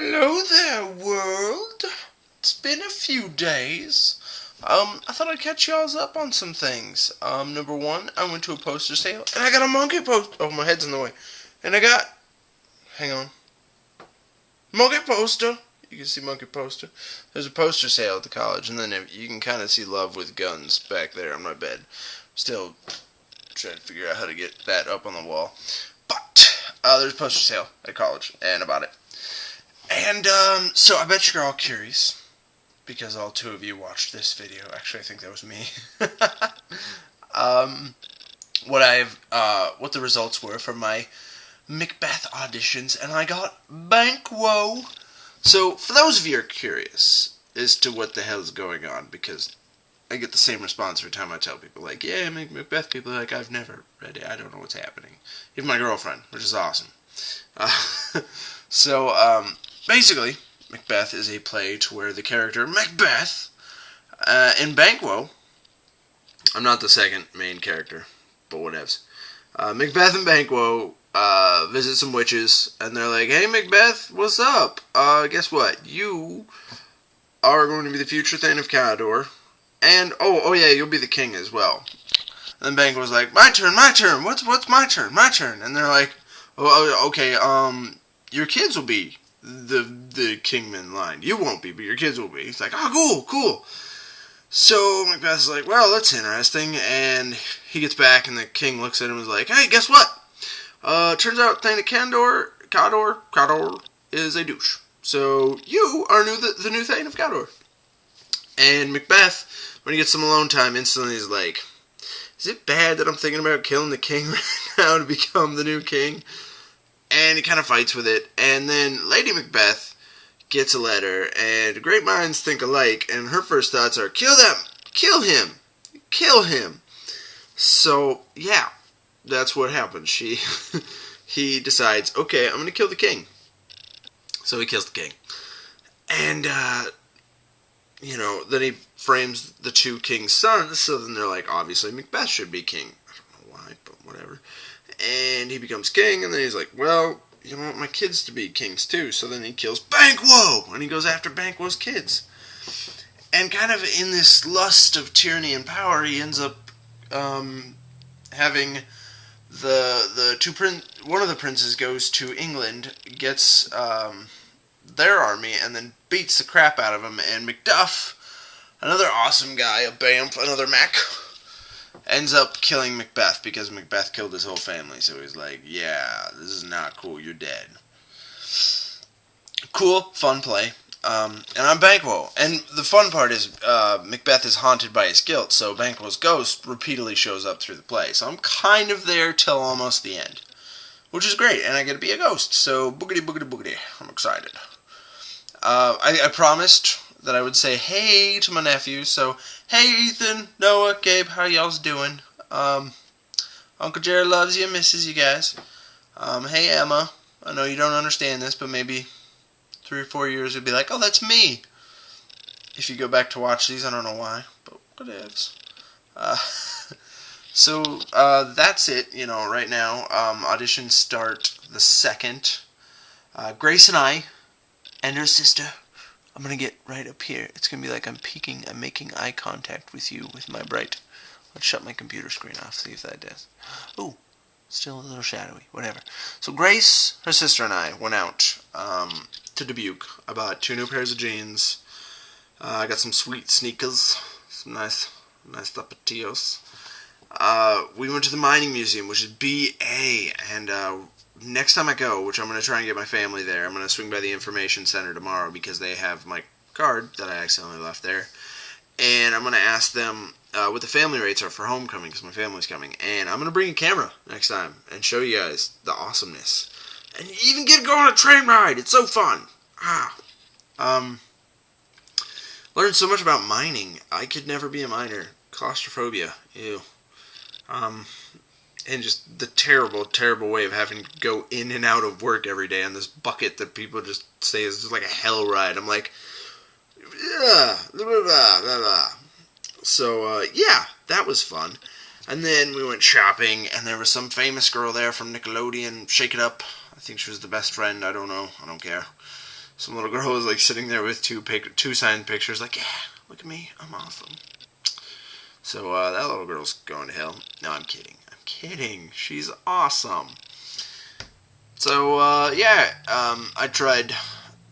Hello there, world. It's been a few days. I thought I'd catch y'all's up on some things. Number one, I went to a poster sale and I got a monkey poster. Oh, my head's in the way. And I got, hang on, monkey poster. You can see monkey poster. There's a poster sale at the college, and then you can kind of see Love with Guns back there on my bed. Still trying to figure out how to get that up on the wall. But there's a poster sale at college, and I bought it. And so I bet you're all curious, because all two of you watched this video. Actually, I think that was me. What the results were from my Macbeth auditions, and I got Banquo. So, for those of you who are curious as to what the hell is going on, because I get the same response every time I tell people, like, yeah, Macbeth, people are like, I've never read it, I don't know what's happening. Even my girlfriend, which is awesome. Basically, Macbeth is a play to where the character Macbeth, in Banquo, I'm not the second main character, but whatevs. Macbeth and Banquo visit some witches, and they're like, hey Macbeth, what's up? Guess what? You are going to be the future Thane of Cawdor, and, oh yeah, you'll be the king as well. And then Banquo's like, my turn, what's my turn, and they're like, oh, okay, your kids will be the kingman line. You won't be, but your kids will be. He's like, oh, cool. So Macbeth's like, well, that's interesting, and he gets back, and the king looks at him and is like, hey, guess what? Turns out Thane of Cawdor is a douche. So you are the new Thane of Cawdor. And Macbeth, when he gets some alone time, instantly is like, is it bad that I'm thinking about killing the king right now to become the new king? And he kind of fights with it. And then Lady Macbeth gets a letter, and great minds think alike, and her first thoughts are, kill him. So, yeah, that's what happens. He decides, okay, I'm going to kill the king. So he kills the king. And, then he frames the two king's sons, so then they're like, obviously Macbeth should be king. I don't know why, but whatever. And he becomes king, and then he's like, well, you want my kids to be kings too. So then he kills Banquo, and he goes after Banquo's kids. And kind of in this lust of tyranny and power, he ends up having one of the princes goes to England, gets their army, and then beats the crap out of him. And Macduff, another awesome guy, a Bamf, another Mac, ends up killing Macbeth because Macbeth killed his whole family. So he's like, yeah, this is not cool, you're dead. Cool, fun play. And I'm Banquo. And the fun part is Macbeth is haunted by his guilt, so Banquo's ghost repeatedly shows up through the play. So I'm kind of there till almost the end, which is great, and I get to be a ghost. So boogity. I'm excited. I promised that I would say hey to my nephew. So, hey Ethan, Noah, Gabe, how y'all's doing? Uncle Jared loves you, misses you guys. Hey Emma, I know you don't understand this, but maybe 3 or 4 years you'll be like, oh, that's me. If you go back to watch these, I don't know why, but whatevs. So that's it, right now. Auditions start the 2nd. Grace and I, and her sister, I'm going to get right up here. It's going to be like I'm making eye contact with you with my bright. Let's shut my computer screen off, see if that does. Ooh, still a little shadowy, whatever. So Grace, her sister, and I went out to Dubuque. I bought 2 new pairs of jeans. I got some sweet sneakers, some nice zapatillos. We went to the mining museum, which is BA, and next time I go, which I'm going to try and get my family there, I'm going to swing by the information center tomorrow because they have my card that I accidentally left there. And I'm going to ask them what the family rates are for homecoming because my family's coming. And I'm going to bring a camera next time and show you guys the awesomeness. And you even get to go on a train ride. It's so fun. Learned so much about mining. I could never be a miner. Claustrophobia. Ew. And just the terrible way of having to go in and out of work every day on this bucket that people just say is just like a hell ride. I'm like, yeah, blah, blah, blah, blah. So, yeah, that was fun. And then we went shopping, and there was some famous girl there from Nickelodeon, Shake It Up. I think she was the best friend. I don't know. I don't care. Some little girl was like sitting there with two signed pictures, like, yeah, look at me, I'm awesome. So that little girl's going to hell. No, I'm kidding. I'm kidding. She's awesome. So I tried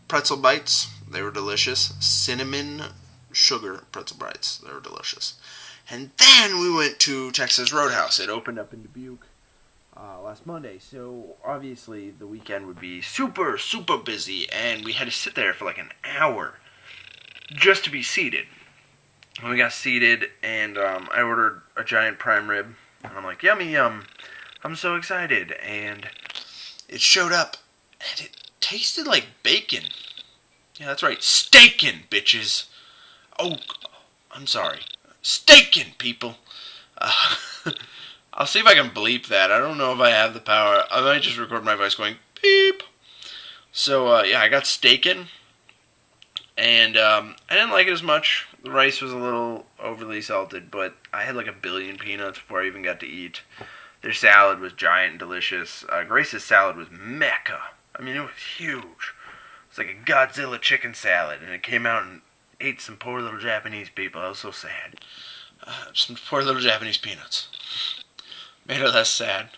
pretzel bites. They were delicious. Cinnamon sugar pretzel bites. They were delicious. And then we went to Texas Roadhouse. It opened up in Dubuque last Monday. So obviously the weekend would be super, super busy. And we had to sit there for like an hour just to be seated. And we got seated, and I ordered a giant prime rib. And I'm like, yummy, yum. I'm so excited. And it showed up, and it tasted like bacon. Yeah, that's right. Steakin', bitches. Oh, I'm sorry. Steakin', people. I'll see if I can bleep that. I don't know if I have the power. I might just record my voice going, beep. So, I got steakin', and I didn't like it as much. The rice was a little overly salted, but I had like a billion peanuts before I even got to eat. Their salad was giant and delicious. Grace's salad was mecca. I mean, it was huge. It's like a Godzilla chicken salad, and it came out and ate some poor little Japanese people. I was so sad. Some poor little Japanese peanuts. Made it less sad.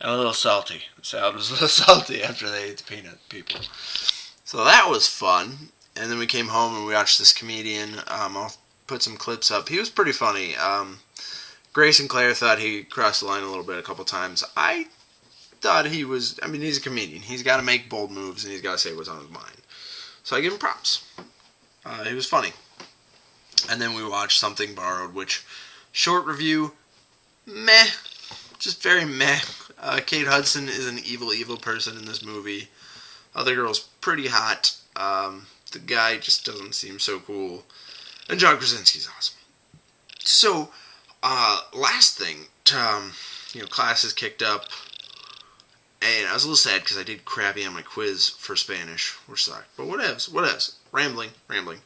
And a little salty. The salad was a little salty after they ate the peanut people. So that was fun. And then we came home and we watched this comedian. I'll put some clips up. He was pretty funny. Grace and Claire thought he crossed the line a little bit a couple times. I thought he's a comedian. He's got to make bold moves and he's got to say what's on his mind. So I give him props. He was funny. And then we watched Something Borrowed, which, short review, meh. Just very meh. Kate Hudson is an evil, evil person in this movie. Other girl's pretty hot. The guy just doesn't seem so cool. And John Krasinski's awesome. So, last thing, classes kicked up. And I was a little sad because I did crappy on my quiz for Spanish, which sucked. But whatevs. Rambling.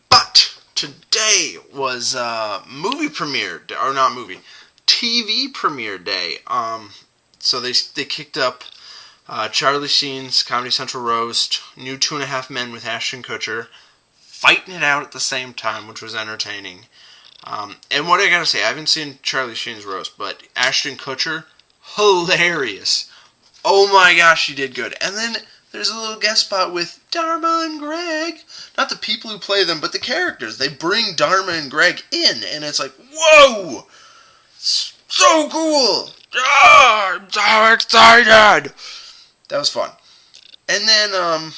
But today was movie premiere, or not movie, TV premiere day. So they kicked up Charlie Sheen's Comedy Central roast, new 2.5 Men with Ashton Kutcher, fighting it out at the same time, which was entertaining. And what I gotta say, I haven't seen Charlie Sheen's roast, but Ashton Kutcher, hilarious. Oh my gosh, he did good. And then there's a little guest spot with Dharma and Greg. Not the people who play them, but the characters. They bring Dharma and Greg in, and it's like, whoa! So cool! I'm so excited! That was fun. And then, I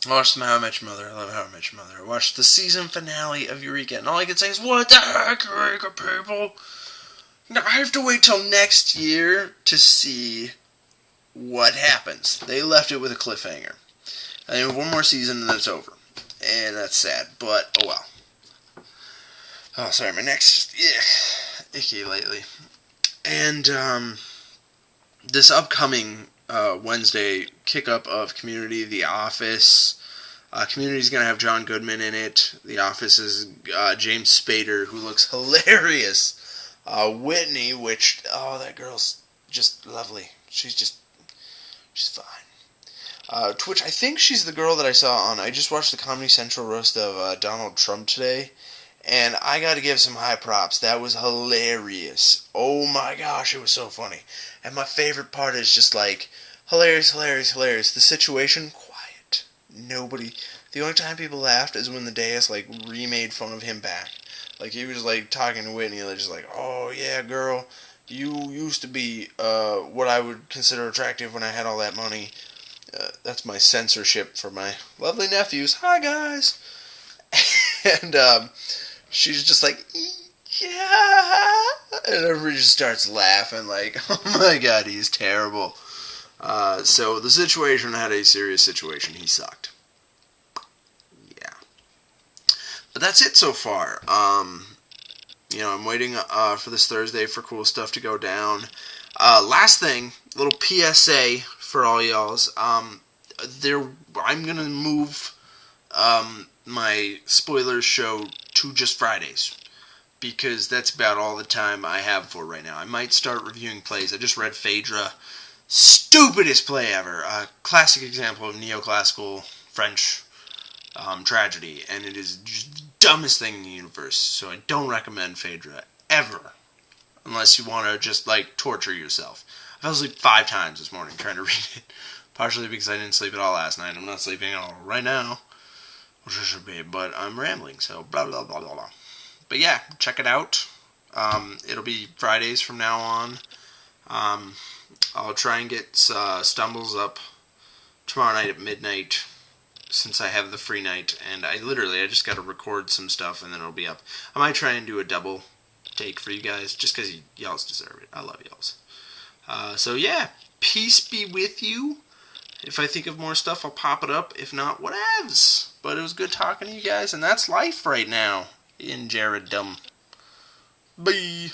watched some How I Met Your Mother. I love How I Met Your Mother. I watched the season finale of Eureka, and all I could say is, what the heck, Eureka, people? Now, I have to wait till next year to see what happens. They left it with a cliffhanger. And then one more season and then it's over. And that's sad, but oh well. Oh, sorry, my neck's just icky lately. And this upcoming Wednesday kick-up of Community, The Office. Community's going to have John Goodman in it. The Office is James Spader, who looks hilarious. Whitney, which, that girl's just lovely. She's fine. Twitch, I think she's the girl that I saw on, I just watched the Comedy Central roast of Donald Trump today, and I gotta give some high props. That was hilarious. Oh my gosh, it was so funny. And my favorite part is just like, hilarious. The situation, quiet. Nobody, the only time people laughed is when the Deus, like, remade fun of him back. Like, he was, like, talking to Whitney, just like, oh yeah, girl, you used to be what I would consider attractive when I had all that money. That's my censorship for my lovely nephews. Hi, guys. And she's just like, yeah. And everybody just starts laughing like, oh my god, he's terrible. So the situation had a serious situation. He sucked. Yeah. But that's it so far. I'm waiting for this Thursday for cool stuff to go down. Last thing, little PSA for all y'alls. I'm gonna move my spoilers show to just Fridays, because that's about all the time I have for right now. I might start reviewing plays. I just read Phaedra. Stupidest play ever. Classic example of neoclassical French tragedy, and it is just the dumbest thing in the universe. So I don't recommend Phaedra ever, unless you want to just like torture yourself. I fell asleep 5 times this morning trying to read it, partially because I didn't sleep at all last night. I'm not sleeping at all right now, which I should be, but I'm rambling. So blah blah blah blah blah. But yeah, check it out. It'll be Fridays from now on. I'll try and get Stumbles up tomorrow night at midnight, since I have the free night, and I just got to record some stuff, and then it'll be up. I might try and do a double take for you guys, just because y'all deserve it. I love y'all. So yeah, peace be with you. If I think of more stuff, I'll pop it up. If not, whatevs. But it was good talking to you guys, and that's life right now in Jareddom. Bye.